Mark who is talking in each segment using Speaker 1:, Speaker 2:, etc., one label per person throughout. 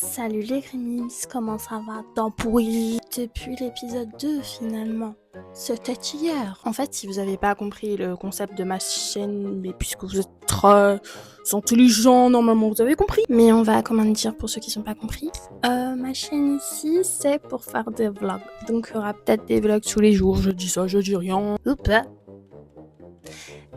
Speaker 1: Salut les Grimis, comment ça va? Depuis l'épisode 2 finalement. C'était hier. En fait, si vous n'avez pas compris le concept de ma chaîne, mais puisque vous êtes très intelligent, normalement vous avez compris. Mais on va, comment dire, pour ceux qui n'ont pas compris, ma chaîne ici, c'est pour faire des vlogs. Donc il y aura peut-être des vlogs tous les jours, je dis ça, je dis rien. Ou pas.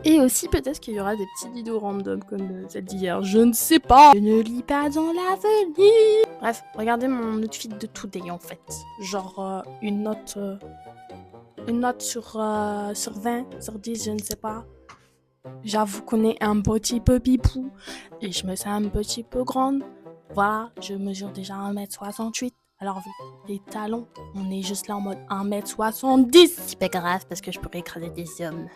Speaker 1: Et aussi peut-être qu'il y aura des petites vidéos random comme celle d'hier, je ne sais pas. Je ne lis pas dans l'avenir. Bref, regardez mon outfit de today en fait. Genre une note sur 20, sur 10, je ne sais pas. J'avoue qu'on est un petit peu pipou et je me sens un petit peu grande. Voilà, je mesure déjà 1m68. Alors les talons, on est juste là en mode 1m70. C'est pas grave parce que je pourrais écraser des hommes.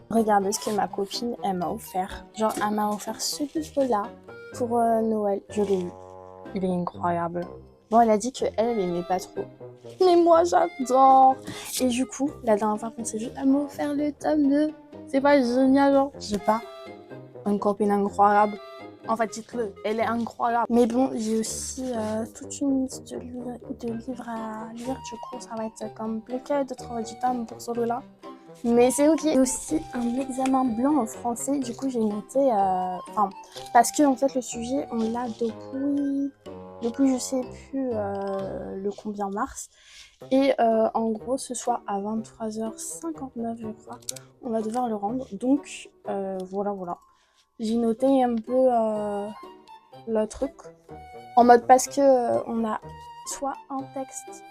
Speaker 1: Regardez ce que ma copine, elle m'a offert. Genre, elle m'a offert ce livre-là pour Noël. Je l'ai lu. Il est incroyable. Bon, elle a dit qu'elle aimait pas trop. Mais moi, j'adore. Et du coup, la dernière fois qu'on s'est vu, elle m'a offert le tome 2. C'est pas génial, genre. J'ai pas une copine incroyable. En fait, dites-le, elle est incroyable. Mais bon, j'ai aussi toute une liste de livres à lire. Du coup, ça va être compliqué de trouver du temps pour celui-là. Mais c'est ok. J'ai aussi un examen blanc en français. Du coup, j'ai noté... parce que, en fait, le sujet, on l'a depuis je sais plus le combien mars. Et en gros, ce soir, à 23h59, je crois, on va devoir le rendre. Donc, voilà. J'ai noté un peu le truc. En mode parce que on a soit un texte...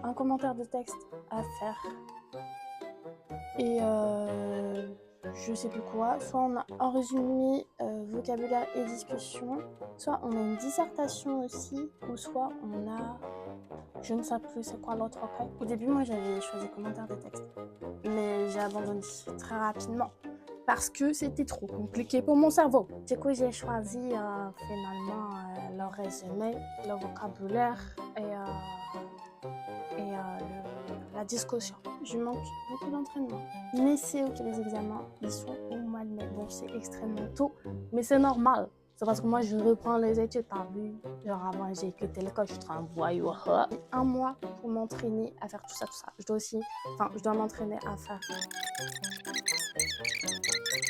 Speaker 1: un commentaire de texte à faire. Et je sais plus quoi, soit on a un résumé, vocabulaire et discussion, soit on a une dissertation aussi, ou soit on a, je ne sais plus c'est quoi l'autre après. Au début, moi j'avais choisi commentaire de texte, mais j'ai abandonné très rapidement parce que c'était trop compliqué pour mon cerveau. Du coup, j'ai choisi finalement le résumé, le vocabulaire et la discussion. Je manque beaucoup d'entraînement. Mais c'est ok, les examens, ils sont au mois de mai. Bon, c'est extrêmement tôt, mais c'est normal. C'est parce que moi, je reprends les études, t'as vu. Genre avant, j'ai quitté l'école, je suis un voyou. J'ai un mois pour m'entraîner à faire tout ça. Je dois m'entraîner à faire.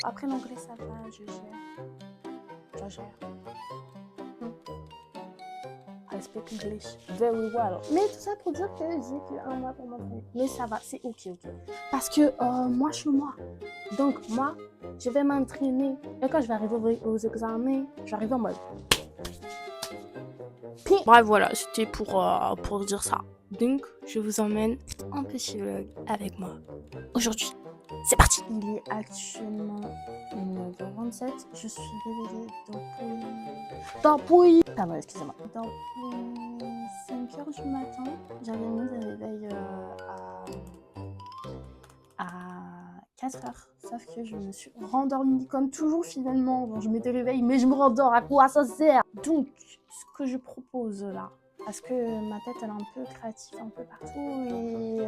Speaker 1: Après l'anglais, ça va, je gère. I speak English very well. Mais tout ça pour dire que j'ai qu'un mois pour m'entraîner. Mais ça va, c'est ok. Parce que moi, je suis moi. Donc, moi, je vais m'entraîner. Et quand je vais arriver aux examens, je vais arriver en mode... Bref, voilà, c'était pour dire ça. Donc, je vous emmène un petit vlog avec moi. Aujourd'hui, c'est parti. Il est actuellement 9h27. Je suis réveillée depuis... Pardon, excusez-moi. Depuis 5h du matin. J'avais mis le réveil à 4h. Sauf que je me suis rendormie comme toujours finalement. Bon, je m'étais réveillée, mais je me rendors. À quoi ça sert? Donc, ce que je propose là, parce que ma tête elle est un peu créative un peu partout et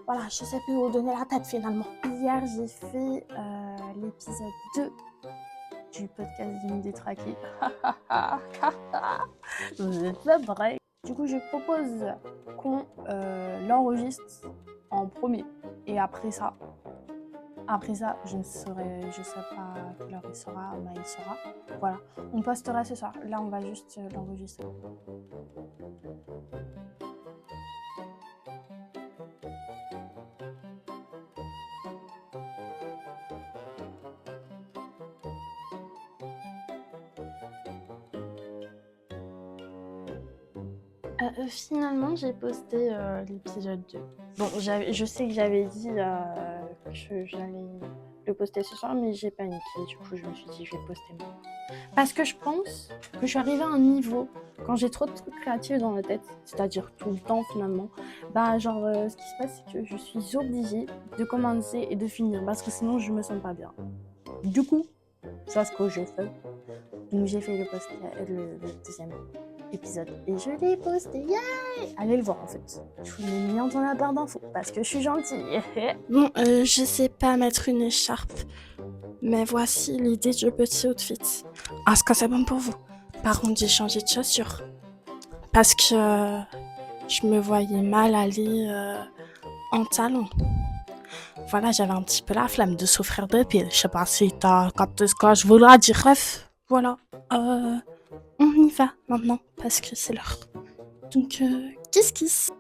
Speaker 1: voilà, je sais plus où donner la tête finalement. Hier j'ai fait l'épisode 2 du podcast d'une détraquée. Vous êtes pas vrai. Du coup je propose qu'on l'enregistre en premier et après ça, je ne sais pas quelle heure il sera, mais il sera. Voilà, on postera ce soir. Là, on va juste l'enregistrer. Finalement, j'ai posté l'épisode 2. Bon, je sais que j'avais dit que j'allais le poster ce soir, mais j'ai paniqué. Du coup, je me suis dit, je vais poster maintenant. Parce que je pense que je suis arrivée à un niveau, quand j'ai trop de trucs créatifs dans la tête, c'est-à-dire tout le temps finalement, ce qui se passe, c'est que je suis obligée de commencer et de finir, parce que sinon, je me sens pas bien. Du coup, c'est ce que je fais. Donc, j'ai fait le deuxième épisode et je l'ai posté, yay! Allez le voir en fait. Je vous l'ai mis dans la barre d'infos parce que je suis gentille. Bon, je sais pas mettre une écharpe, mais voici l'idée du petit outfit. Est-ce que c'est bon pour vous? Par contre, j'ai changé de chaussures. Parce que je me voyais mal aller en talons. Voilà, j'avais un petit peu la flemme de souffrir de pied. Je sais pas si t'as capté ce que je voulais dire. Bref, voilà. On y va maintenant parce que c'est l'heure. Donc, kiss kiss.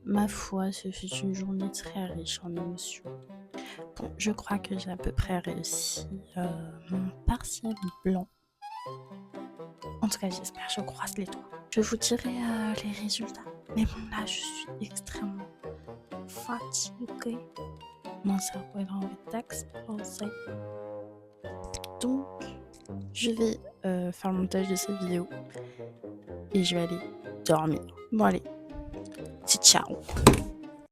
Speaker 1: Ma foi, ce fut une journée très riche en émotions. Bon, je crois que j'ai à peu près réussi mon partiel blanc. En tout cas, j'espère, je croise les doigts. Je vous dirai les résultats. Mais bon, là, je suis extrêmement fatiguée. Mon cerveau est envie d'exploser. Donc, je vais faire le montage de cette vidéo et je vais aller dormir. Bon, allez, ciao.